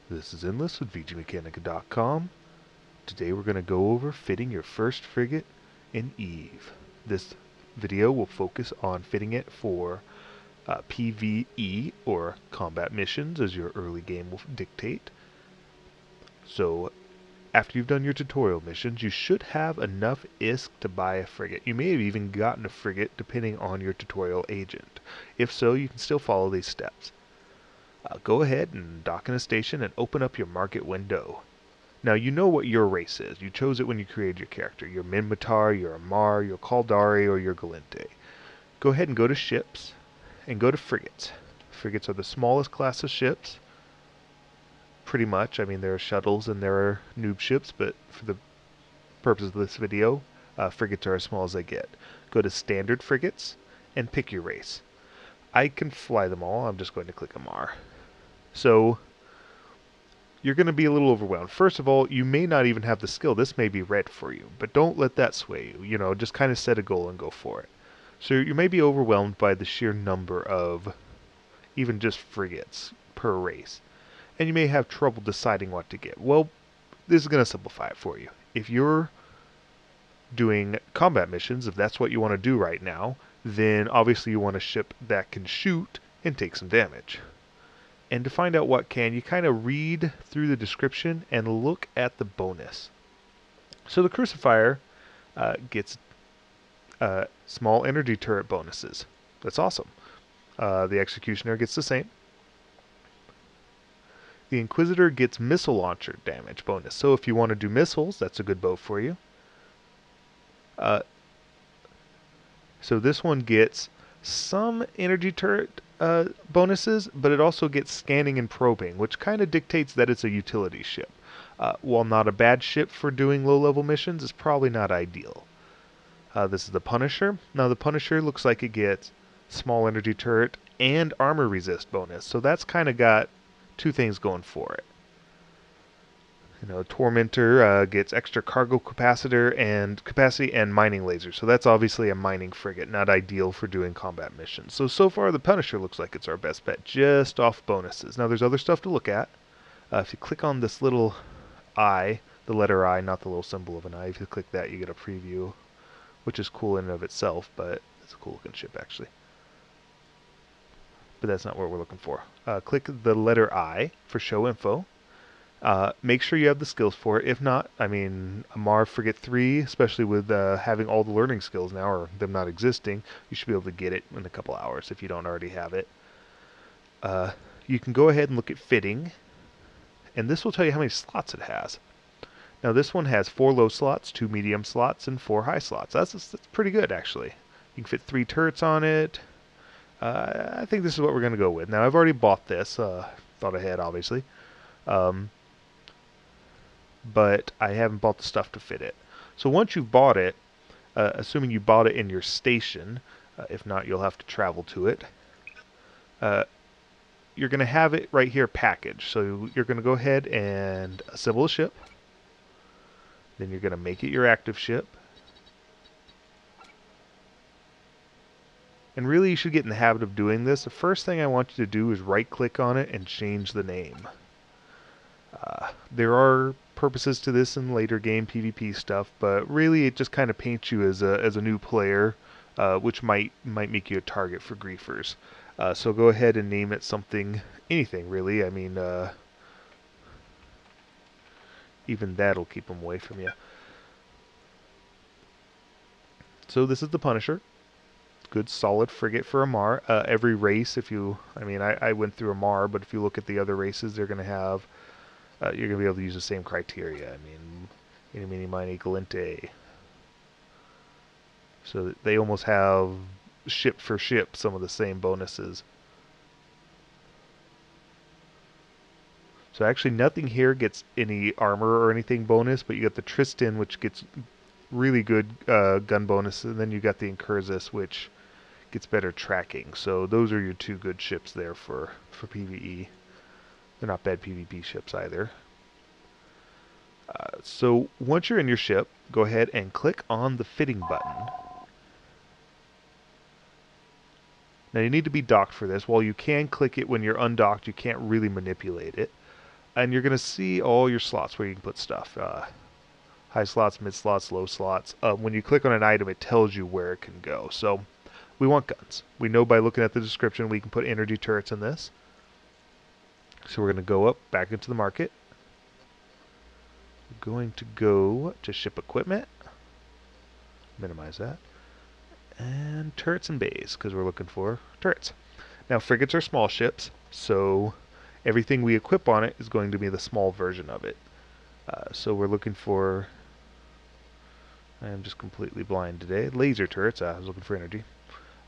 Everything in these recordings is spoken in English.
This is Endless with VGMechanica.com. Today we're going to go over fitting your first frigate in EvE. This video will focus on fitting it for PVE, or combat missions, as your early game will dictate. So, after you've done your tutorial missions, you should have enough ISK to buy a frigate. You may have even gotten a frigate depending on your tutorial agent. If so, you can still follow these steps. Go ahead and dock in a station and open up your market window. Now you know what your race is. You chose it when you created your character. Your Minmatar, your Amar, your Caldari, or your Galente. Go ahead and go to ships and go to frigates. Frigates are the smallest class of ships. Pretty much. I mean, there are shuttles and there are noob ships, but for the purpose of this video, frigates are as small as they get. Go to standard frigates and pick your race. I can fly them all. I'm just going to click Amar. So you're going to be a little overwhelmed. First of all, you may not even have the skill. This may be red for you, but don't let that sway you. You know, just kind of set a goal and go for it. So you may be overwhelmed by the sheer number of even just frigates per race, and you may have trouble deciding what to get. Well, this is going to simplify it for you. If you're doing combat missions, if that's what you want to do right now, then obviously you want a ship that can shoot and take some damage. And to find out what can, you kind of read through the description and look at the bonus. So the Crucifier gets small energy turret bonuses. That's awesome. The Executioner gets the same. The Inquisitor gets missile launcher damage bonus. So if you want to do missiles, that's a good boat for you. So this one gets some energy turret bonuses, but it also gets scanning and probing, which kind of dictates that it's a utility ship. While not a bad ship for doing low-level missions, it's probably not ideal. This is the Punisher. Now the Punisher looks like it gets small energy turret and armor resist bonus, so that's kind of got two things going for it. You know, Tormentor gets extra cargo capacity and mining laser. So that's obviously a mining frigate, not ideal for doing combat missions. So far the Punisher looks like it's our best bet, just off bonuses. Now there's other stuff to look at. If you click on this little eye, the letter I, not the little symbol of an eye, if you click that you get a preview, which is cool in and of itself, but it's a cool looking ship actually. But that's not what we're looking for. Click the letter I for show info. Make sure you have the skills for it. If not, I mean, Amar Frigate 3, especially with having all the learning skills now, or them not existing, you should be able to get it in a couple hours if you don't already have it. You can go ahead and look at fitting, and this will tell you how many slots it has. Now this one has 4 low slots, 2 medium slots, and 4 high slots. That's pretty good, actually. You can fit 3 turrets on it. I think this is what we're going to go with. Now I've already bought this, thought ahead obviously. But I haven't bought the stuff to fit it. So once you've bought it, assuming you bought it in your station, if not you'll have to travel to it, you're going to have it right here packaged. So you're going to go ahead and assemble a ship. Then you're going to make it your active ship. And really you should get in the habit of doing this. The first thing I want you to do is right click on it and change the name. There are purposes to this in later game PvP stuff, but really it just kind of paints you as a new player, which might make you a target for griefers. So go ahead and name it something, anything really. I mean, even that'll keep them away from you. So this is the Punisher. Good solid frigate for Amar. Every race, I went through Amar, but if you look at the other races, they're going to have you're going to be able to use the same criteria. I mean, Eeny, Meeny, Miny, Galente. So they almost have ship for ship some of the same bonuses. So actually nothing here gets any armor or anything bonus, but you got the Tristan, which gets really good gun bonus, and then you got the Incursus, which gets better tracking. So those are your 2 good ships there for PvE. They're not bad PvP ships either. So once you're in your ship, go ahead and click on the fitting button. Now you need to be docked for this. While you can click it when you're undocked, you can't really manipulate it. And you're going to see all your slots where you can put stuff. High slots, mid slots, low slots. When you click on an item, it tells you where it can go. So we want guns. We know by looking at the description we can put energy turrets in this. So we're going to go up back into the market. We're going to go to ship equipment. Minimize that. And turrets and bays, because we're looking for turrets. Now frigates are small ships, so everything we equip on it is going to be the small version of it. So we're looking for, I am just completely blind today, laser turrets. I was looking for energy.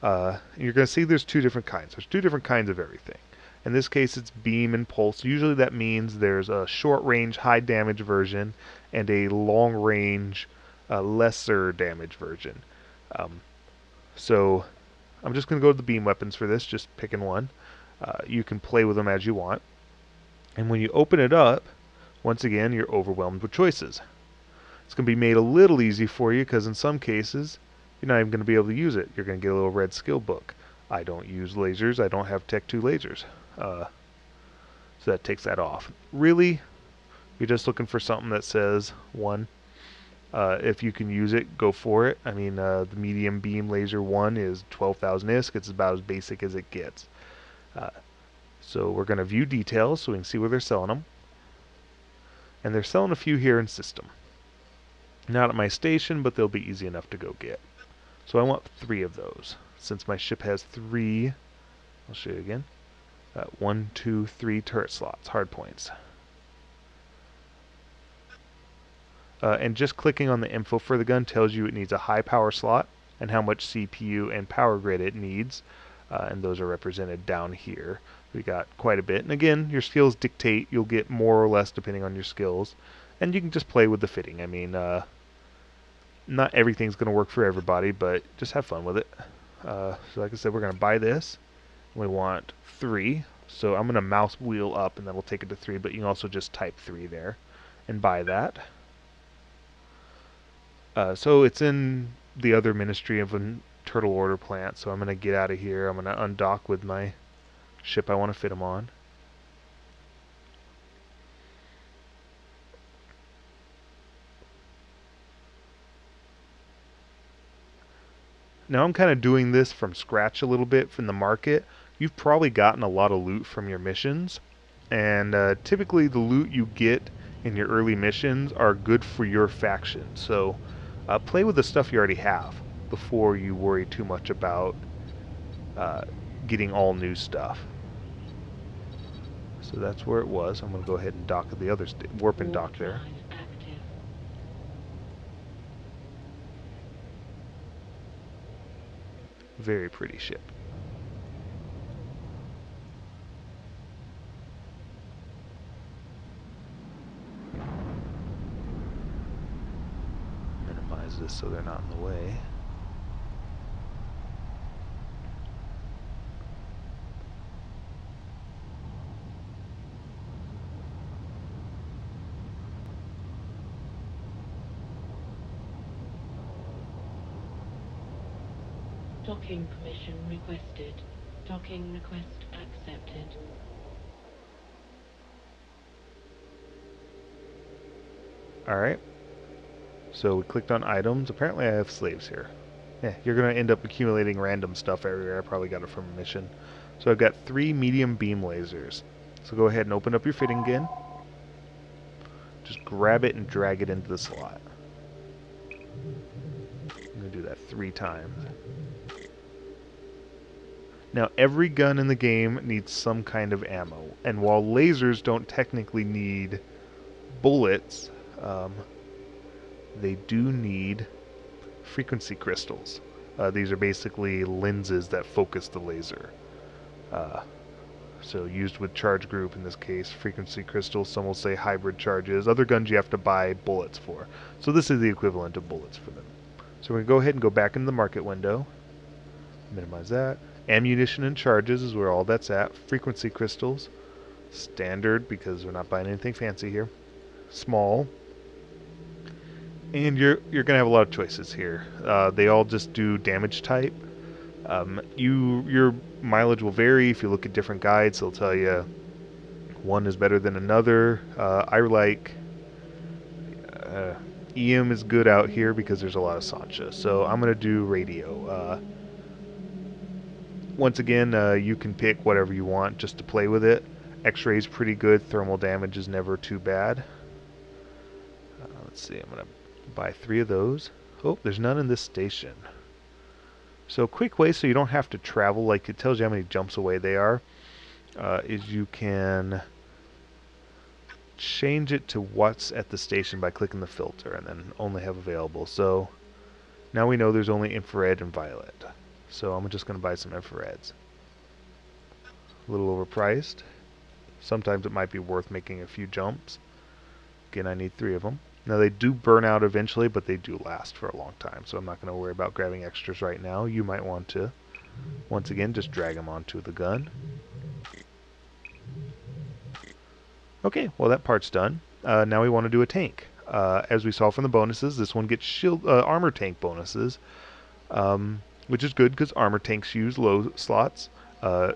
You're going to see there's two different kinds. There's two different kinds of everything. In this case it's beam and pulse. Usually that means there's a short range high damage version and a long range lesser damage version. So I'm just going to go to the beam weapons for this, just picking one. You can play with them as you want. And when you open it up, once again, you're overwhelmed with choices. It's going to be made a little easy for you because in some cases, you're not even going to be able to use it. You're going to get a little red skill book. I don't use lasers. I don't have Tech 2 lasers. So that takes that off. Really, you're just looking for something that says 1. If you can use it, go for it. I mean, the medium beam laser 1 is 12,000 ISK. It's about as basic as it gets. So we're going to view details so we can see where they're selling them. And they're selling a few here in system. Not at my station, but they'll be easy enough to go get. So I want 3 of those. Since my ship has 3, I'll show you again. 1, 2, 3 turret slots, hard points. And just clicking on the info for the gun tells you it needs a high power slot and how much CPU and power grid it needs. And those are represented down here. We got quite a bit. And again, your skills dictate. You'll get more or less depending on your skills. And you can just play with the fitting. I mean, not everything's going to work for everybody, but just have fun with it. So like I said, we're going to buy this. We want 3. So I'm going to mouse wheel up and then we'll take it to 3. But you can also just type 3 there and buy that. So it's in the other Ministry of a Turtle Order plant, so I'm going to get out of here. I'm going to undock with my ship I want to fit them on. Now I'm kind of doing this from scratch a little bit from the market. You've probably gotten a lot of loot from your missions, and typically the loot you get in your early missions are good for your faction. So play with the stuff you already have before you worry too much about getting all new stuff. So that's where it was. I'm going to go ahead and dock at the other warp and dock there. Very pretty ship. Minimize this so they're not in the way. Docking permission requested. Docking request accepted. Alright. So we clicked on items. Apparently I have slaves here. Yeah, you're going to end up accumulating random stuff everywhere. I probably got it from a mission. So I've got 3 medium beam lasers. So go ahead and open up your fitting again. Just grab it and drag it into the slot. I'm going to do that 3 times. Now every gun in the game needs some kind of ammo, and while lasers don't technically need bullets, they do need frequency crystals. These are basically lenses that focus the laser. So used with charge group, in this case frequency crystals, some will say hybrid charges. Other guns you have to buy bullets for. So this is the equivalent of bullets for them. So we're going to go ahead and go back into the market window. Minimize that. Ammunition and charges is where all that's at. Frequency crystals, standard because we're not buying anything fancy here. Small. And you're gonna have a lot of choices here. They all just do damage type. Your mileage will vary if you look at different guides. They'll tell you One is better than another. I like uh, EM is good out here because there's a lot of Sancha. So I'm going to do radio. Once again, you can pick whatever you want just to play with it. X-ray is pretty good. Thermal damage is never too bad. Let's see, I'm going to buy 3 of those. Oh, there's none in this station. So quick way so you don't have to travel, like it tells you how many jumps away they are, is you can change it to what's at the station by clicking the filter and then only have available. So now we know there's only infrared and violet. So I'm just going to buy some infrareds. A little overpriced. Sometimes it might be worth making a few jumps. Again, I need 3 of them. Now they do burn out eventually, but they do last for a long time, so I'm not going to worry about grabbing extras right now. You might want to, once again, just drag them onto the gun. Okay, well that part's done. Now we want to do a tank. As we saw from the bonuses, this one gets armor tank bonuses, which is good because armor tanks use low slots.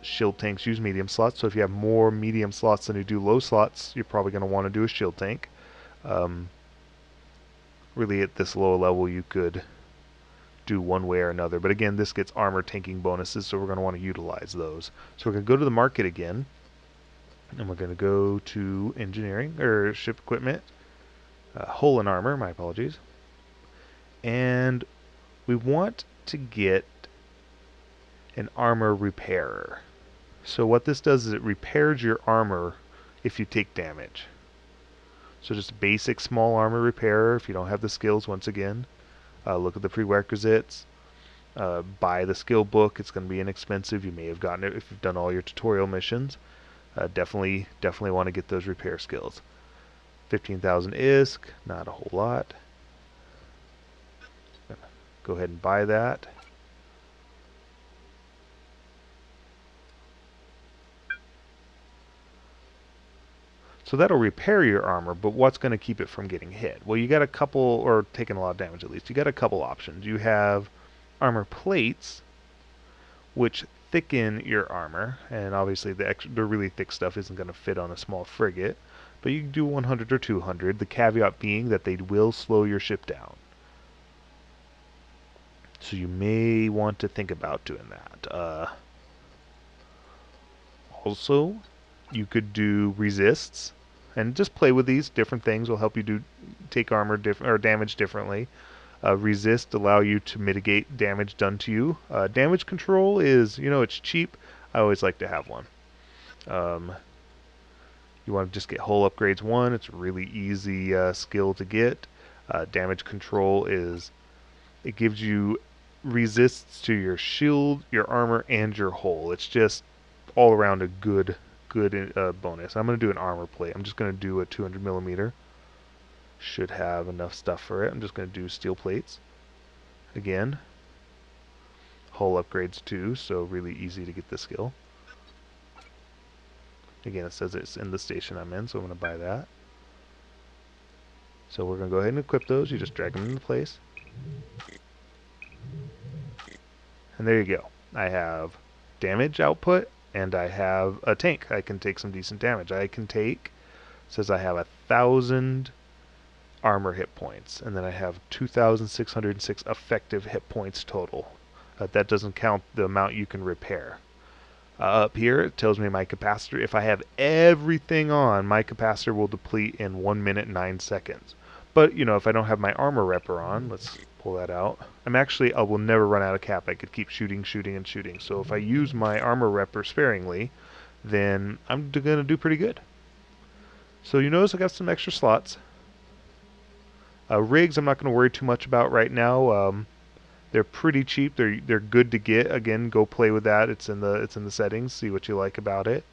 Shield tanks use medium slots, so if you have more medium slots than you do low slots, you're probably going to want to do a shield tank. Really at this lower level you could do one way or another, but again this gets armor tanking bonuses, so we're going to want to utilize those. So we're going to go to the market again, and we're going to go to engineering, or ship equipment, hull and armor, my apologies, and we want to get an armor repairer. So what this does is it repairs your armor if you take damage. So just a basic small armor repairer if you don't have the skills. Once again, look at the prerequisites, buy the skill book. It's going to be inexpensive. You may have gotten it if you've done all your tutorial missions. Definitely want to get those repair skills. 15,000 ISK, not a whole lot. Go ahead and buy that. So that'll repair your armor, but what's going to keep it from getting hit? Well, you got a couple, or taking a lot of damage at least. You got a couple options. You have armor plates, which thicken your armor, and obviously the really thick stuff isn't going to fit on a small frigate, but you can do 100 or 200, the caveat being that they will slow your ship down. So you may want to think about doing that. Also, you could do resists, and just play with these. Different things will help you take armor or damage differently. Resist allow you to mitigate damage done to you. Damage control is, it's cheap. I always like to have one. You want to just get hull upgrades 1. It's a really easy skill to get. Damage control is, it gives you resists to your shield, your armor, and your hull. It's just all around a good bonus. I'm going to do an armor plate. I'm just going to do a 200 millimeter. Should have enough stuff for it. I'm just going to do steel plates. Again, hull upgrades 2, so really easy to get the skill. Again, it says it's in the station I'm in, so I'm going to buy that. So we're going to go ahead and equip those. You just drag them into place. And there you go. I have damage output, and I have a tank. I can take some decent damage. I can take, says I have 1,000 armor hit points, and then I have 2,606 effective hit points total. That doesn't count the amount you can repair. Up here it tells me my capacitor. If I have everything on, my capacitor will deplete in 1 minute 9 seconds. But if I don't have my armor repper on, let's pull that out. I will never run out of cap. I could keep shooting. So if I use my armor repper sparingly, then I'm gonna do pretty good. So you notice I got some extra slots. Rigs I'm not going to worry too much about right now. They're pretty cheap. They're good to get. Again, go play with that. It's in the settings. See what you like about it.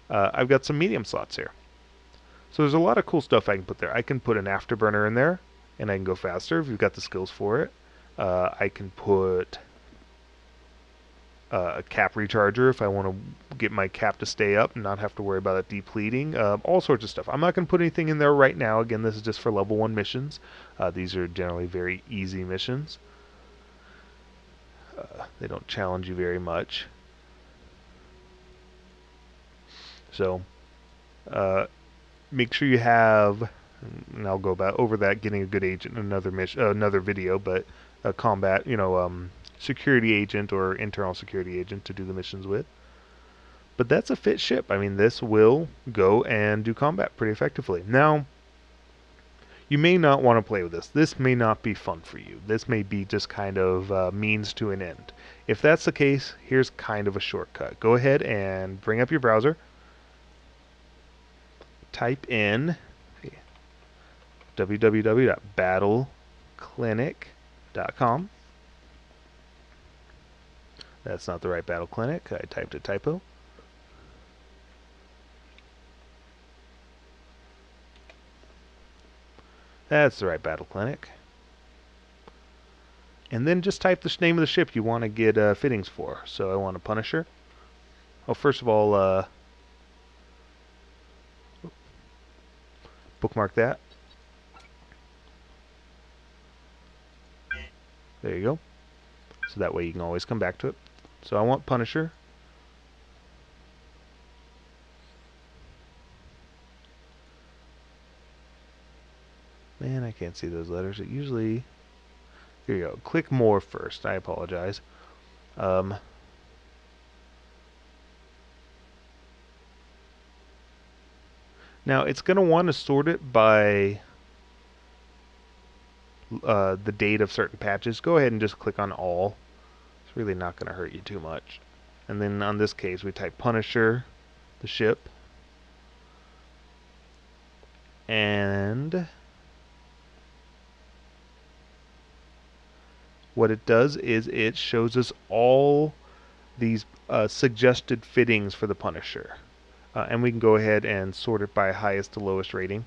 I've got some medium slots here. So there's a lot of cool stuff I can put there. I can put an afterburner in there, and I can go faster if you've got the skills for it. I can put a cap recharger if I want to get my cap to stay up and not have to worry about it depleting. All sorts of stuff. I'm not going to put anything in there right now. Again, this is just for level 1 missions. These are generally very easy missions. They don't challenge you very much. So Make sure you have, and I'll go over that, getting a good agent in another another video, but a combat, security agent or internal security agent to do the missions with. But that's a fit ship. I mean, this will go and do combat pretty effectively. Now, you may not want to play with this. This may not be fun for you. This may be just kind of means to an end. If that's the case, here's kind of a shortcut. Go ahead and bring up your browser. Type in www.battleclinic.com. That's not the right Battle Clinic. I typed a typo. That's the right Battle Clinic. And then just type the name of the ship you want to get fittings for. So I want a Punisher. Oh, first of all, bookmark that. There you go. So that way you can always come back to it. So I want Punisher. Man, I can't see those letters. It usually... Here you go. Click more first. I apologize. Now it's going to want to sort it by the date of certain patches. Go ahead and just click on all. It's really not going to hurt you too much. And then on this case, we type Punisher, the ship, and what it does is it shows us all these suggested fittings for the Punisher. And we can go ahead and sort it by highest to lowest rating.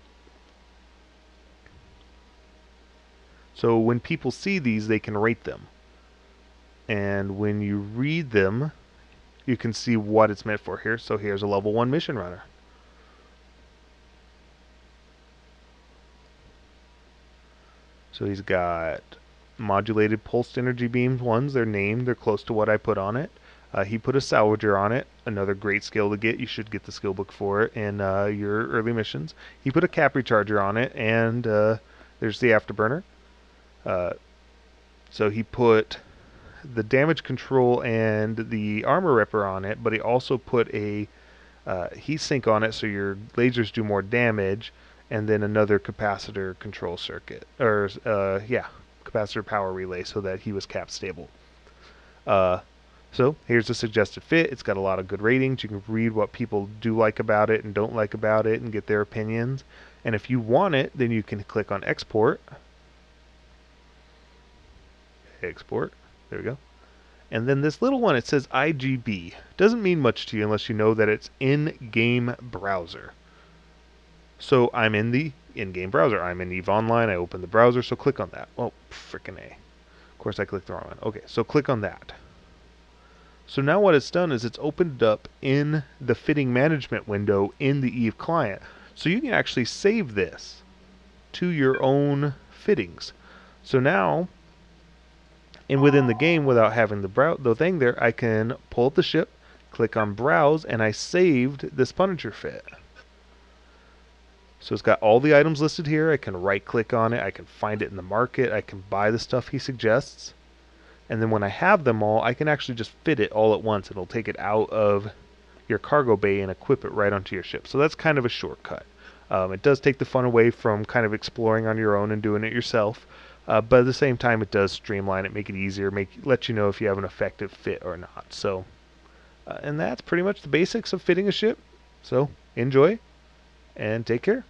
So when people see these, they can rate them. And when you read them, you can see what it's meant for here. So here's a level 1 mission runner. So he's got modulated pulsed energy beams ones. They're named. They're close to what I put on it. He put a salvager on it. Another great skill to get. You should get the skill book for it in your early missions. He put a cap recharger on it, and there's the afterburner. So he put the damage control and the armor ripper on it, but he also put a heat sink on it so your lasers do more damage, and then another capacitor control circuit, or capacitor power relay, so that he was cap stable. So here's a suggested fit. It's got a lot of good ratings. You can read what people do like about it and don't like about it and get their opinions. And if you want it, then you can click on export. Export. There we go. And then this little one, it says IGB. Doesn't mean much to you unless you know that it's in-game browser. So I'm in the in-game browser. I'm in EVE Online. I open the browser, so click on that. Oh, frickin' A. Of course, I clicked the wrong one. Okay, so click on that. So now what it's done is it's opened up in the fitting management window in the EVE client. So you can actually save this to your own fittings. So now, and within the game, without having the thing there, I can pull up the ship, click on Browse, and I saved this Punisher fit. So it's got all the items listed here. I can right-click on it. I can find it in the market. I can buy the stuff he suggests. And then when I have them all, I can actually just fit it all at once. It'll take it out of your cargo bay and equip it right onto your ship. So that's kind of a shortcut. It does take the fun away from kind of exploring on your own and doing it yourself. But at the same time, it does streamline it, make it easier, let you know if you have an effective fit or not. So, and that's pretty much the basics of fitting a ship. So, enjoy and take care.